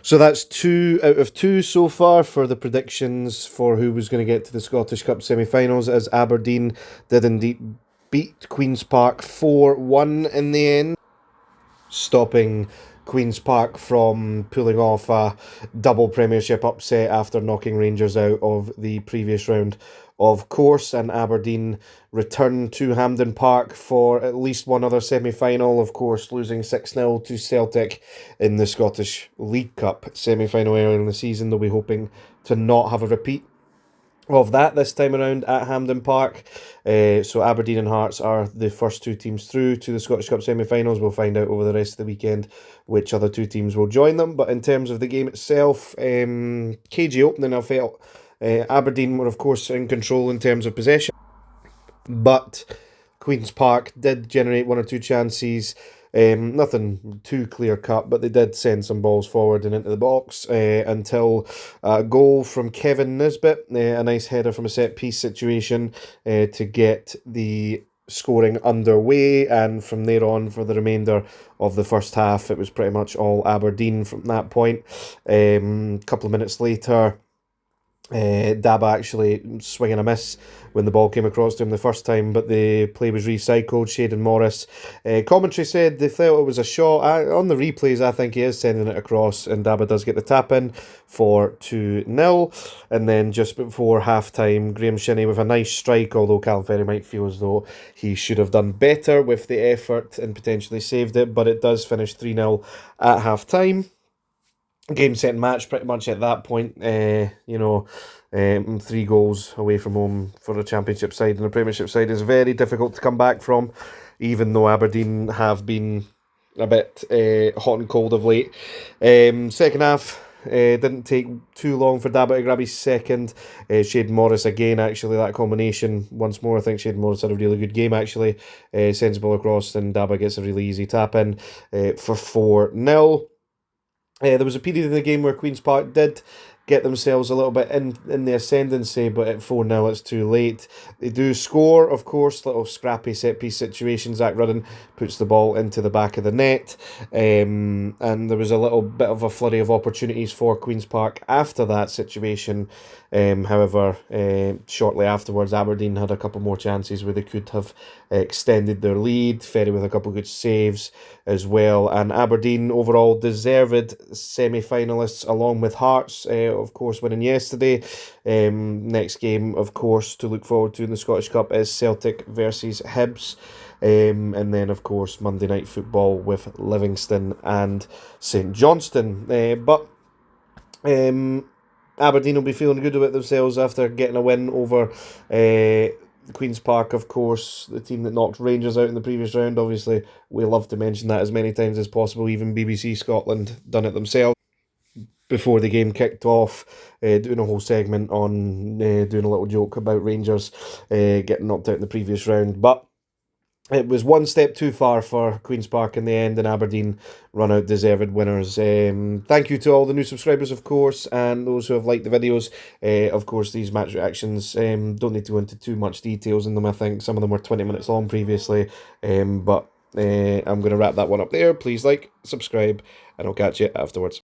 So that's 2 out of 2 so far for the predictions for who was going to get to the Scottish Cup semi-finals, as Aberdeen did indeed beat QueenSpark 4-1 in the end, stopping QueenSpark from pulling off a double Premiership upset after knocking Rangers out of the previous round. Of course, and Aberdeen returned to Hampden Park for at least one other semi-final, of course, losing 6-0 to Celtic in the Scottish League Cup semi-final earlier in the season. They'll be hoping to not have a repeat of that this time around at Hampden Park. So Aberdeen and Hearts are the first 2 teams through to the Scottish Cup semi-finals. We'll find out over the rest of the weekend which other 2 teams will join them. But in terms of the game itself, cagey opening, I felt. Aberdeen were, of course, in control in terms of possession, but QueenSpark did generate 1 or 2 chances. Nothing too clear cut, but they did send some balls forward and into the box until a goal from Kevin Nisbet, a nice header from a set piece situation to get the scoring underway, and from there on for the remainder of the first half it was pretty much all Aberdeen from that point. A couple of minutes later, Daba actually swinging a miss when the ball came across to him the first time, but the play was recycled. Shaden Morris, commentary said they felt it was a shot. On the replays, I think he is sending it across, and Daba does get the tap in for 2-0. And then just before half time, Graham Shinney with a nice strike, although Callum Ferry might feel as though he should have done better with the effort and potentially saved it, but it does finish 3-0 at half time. Game, set and match pretty much at that point. 3 goals away from home for a Championship side and a Premiership side is very difficult to come back from, even though Aberdeen have been a bit hot and cold of late. Second half, didn't take too long for Daba to grab his second. Shaden Morris again, actually, that combination once more. I think Shaden Morris had a really good game, actually. Sends the ball across and Daba gets a really easy tap in for 4-0. There was a period in the game where QueenSpark did get themselves a little bit in the ascendancy, but at 4-0 it's too late. They do score, of course, little scrappy set-piece situation. Zach Rudden puts the ball into the back of the net, and there was a little bit of a flurry of opportunities for QueenSpark after that situation. However, shortly afterwards, Aberdeen had a couple more chances where they could have extended their lead. Ferry with a couple of good saves as well, and Aberdeen overall deserved semi-finalists along with Hearts, of course, winning yesterday. Next game, of course, to look forward to in the Scottish Cup is Celtic versus Hibs. And then, of course, Monday Night Football with Livingston and St Johnstone. But Aberdeen will be feeling good about themselves after getting a win over QueenSpark, of course, the team that knocked Rangers out in the previous round. Obviously, we love to mention that as many times as possible. Even BBC Scotland done it themselves before the game kicked off, doing a whole segment on doing a little joke about Rangers getting knocked out in the previous round. But it was one step too far for QueenSpark in the end, and Aberdeen run out deserved winners. Thank you to all the new subscribers, of course, and those who have liked the videos. Of course, these match reactions don't need to go into too much details in them. I think some of them were 20 minutes long previously, but I'm going to wrap that one up there. Please like, subscribe, and I'll catch you afterwards.